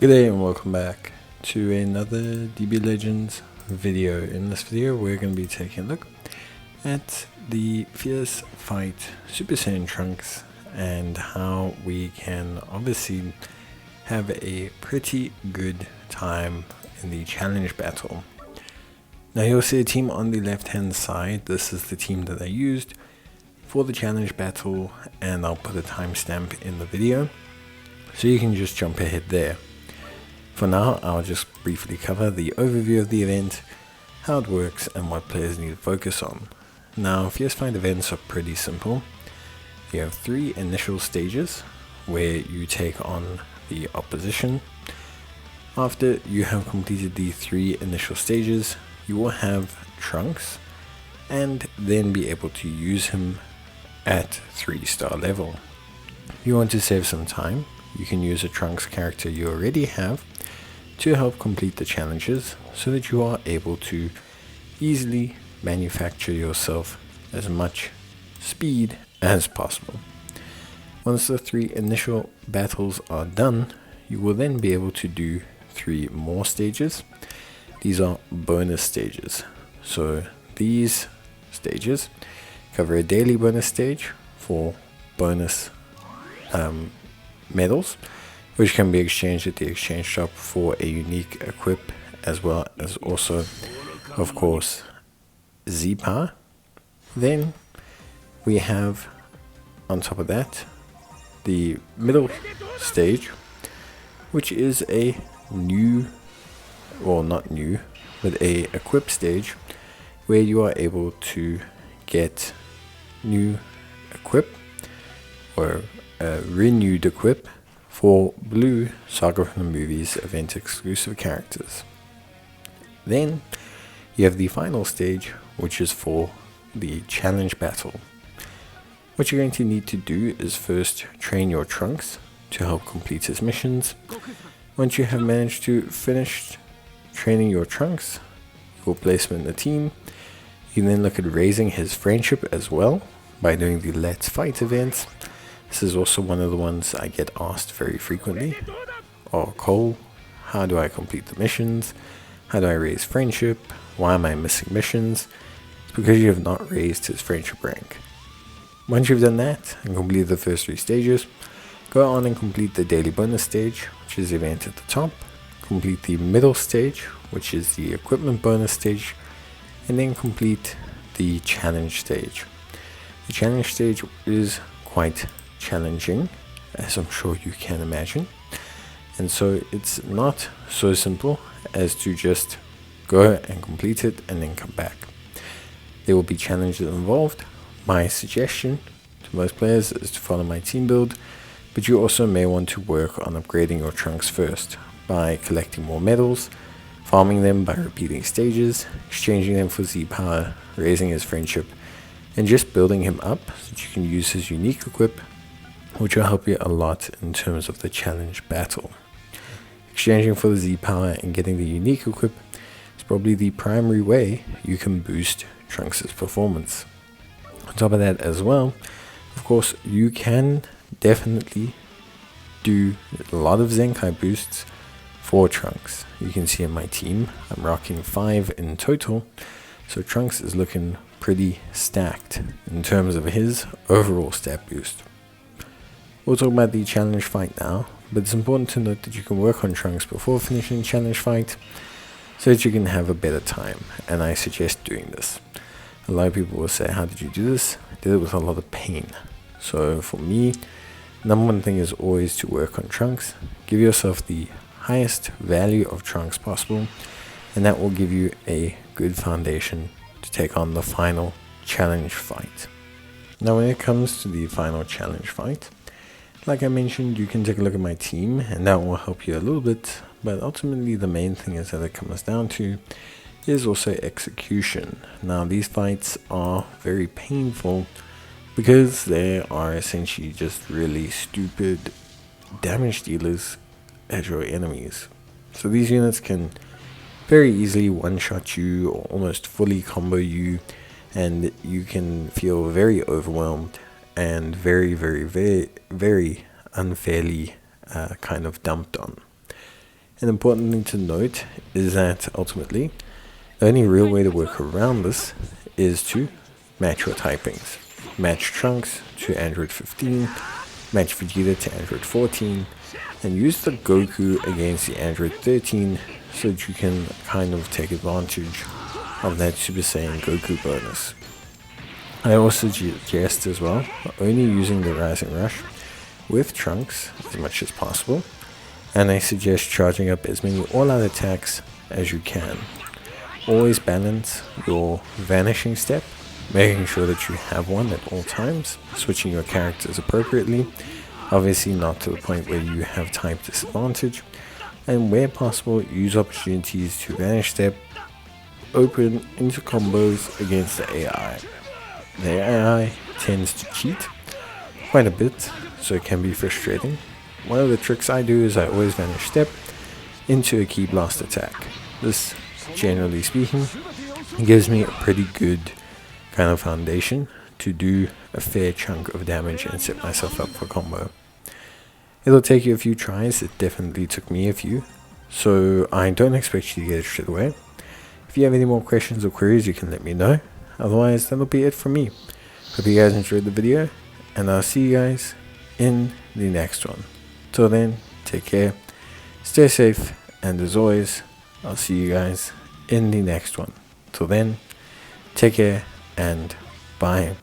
Good day and welcome back to another DB Legends video. In this video we're going to be taking a look at the Fierce Fight Super Saiyan Trunks and how we can obviously have a pretty good time in the challenge battle. Now you'll see a team on the left hand side. This is the team that I used for the challenge battle, and I'll put a timestamp in the video so you can just jump ahead there. For now, I'll just briefly cover the overview of the event, how it works, and what players need to focus on. Now, Fierce Fight events are pretty simple. You have 3 initial stages where you take on the opposition. After you have completed the 3 initial stages, you will have Trunks and then be able to use him at 3-star level. If you want to save some time, you can use a Trunks character you already have to help complete the challenges so that you are able to easily manufacture yourself as much speed as possible. Once the 3 initial battles are done, you will then be able to do 3 more stages. These are bonus stages. So these stages cover a daily bonus stage for bonus medals, which can be exchanged at the exchange shop for a unique equip, as well as also, of course, Z-Power. Then we have, on top of that, the middle stage, which is a new, well not new, but a equip stage where you are able to get new equip or renewed equip for Blue Saga from the Movies event exclusive characters. Then you have the final stage, which is for the challenge battle. What you're going to need to do is first train your Trunks to help complete his missions. Once you have managed to finish training your Trunks, your placement in the team, you can then look at raising his friendship as well by doing the Let's Fight events. This is also one of the ones I get asked very frequently. Oh, Cole, how do I complete the missions? How do I raise friendship? Why am I missing missions? It's because you have not raised his friendship rank. Once you've done that and completed the first 3 stages, go on and complete the daily bonus stage, which is the event at the top. Complete the middle stage, which is the equipment bonus stage, and then complete the challenge stage. The challenge stage is quite challenging, as I'm sure you can imagine, and so it's not so simple as to just go and complete it and then come back. There will be challenges involved. My suggestion to most players is to follow my team build, but you also may want to work on upgrading your Trunks first by collecting more medals, farming them by repeating stages, exchanging them for Z-Power, raising his friendship, and just building him up so that you can use his unique equip, which will help you a lot in terms of the challenge battle. Exchanging for the Z-Power and getting the unique equip is probably the primary way you can boost Trunks' performance. On top of that as well, of course, you can definitely do a lot of Zenkai boosts for Trunks. You can see in my team, I'm rocking 5 in total, so Trunks is looking pretty stacked in terms of his overall stat boost. We'll talk about the challenge fight now, but it's important to note that you can work on Trunks before finishing challenge fight so that you can have a better time, and I suggest doing this. A lot of people will say, how did you do this? I did it with a lot of pain. So for me, number one thing is always to work on Trunks. Give yourself the highest value of Trunks possible, and that will give you a good foundation to take on the final challenge fight. Now when it comes to the final challenge fight, like I mentioned, you can take a look at my team and that will help you a little bit, but ultimately the main thing is that it comes down to is also execution. Now these fights are very painful because they are essentially just really stupid damage dealers as your enemies. So these units can very easily one-shot you or almost fully combo you, and you can feel very overwhelmed and very unfairly kind of dumped on. An important thing to note is that ultimately, the only real way to work around this is to match your typings. Match Trunks to Android 15, match Vegeta to Android 14, and use the Goku against the Android 13 so that you can kind of take advantage of that Super Saiyan Goku bonus. I also suggest as well only using the Rising Rush with Trunks as much as possible, and I suggest charging up as many all-out attacks as you can. Always balance your vanishing step, making sure that you have one at all times, switching your characters appropriately, obviously not to the point where you have type disadvantage, and where possible use opportunities to vanish step open into combos against the AI. The AI tends to cheat quite a bit, so it can be frustrating. One of the tricks I do is I always vanish step into a key blast attack. This, generally speaking, gives me a pretty good kind of foundation to do a fair chunk of damage and set myself up for combo. It'll take you a few tries. It definitely took me a few, so I don't expect you to get it straight away. If you have any more questions or queries, you can let me know. Otherwise, that'll be it from me. Hope you guys enjoyed the video, and I'll see you guys in the next one. Till then, take care, stay safe, and as always, I'll see you guys in the next one. Till then, take care and bye.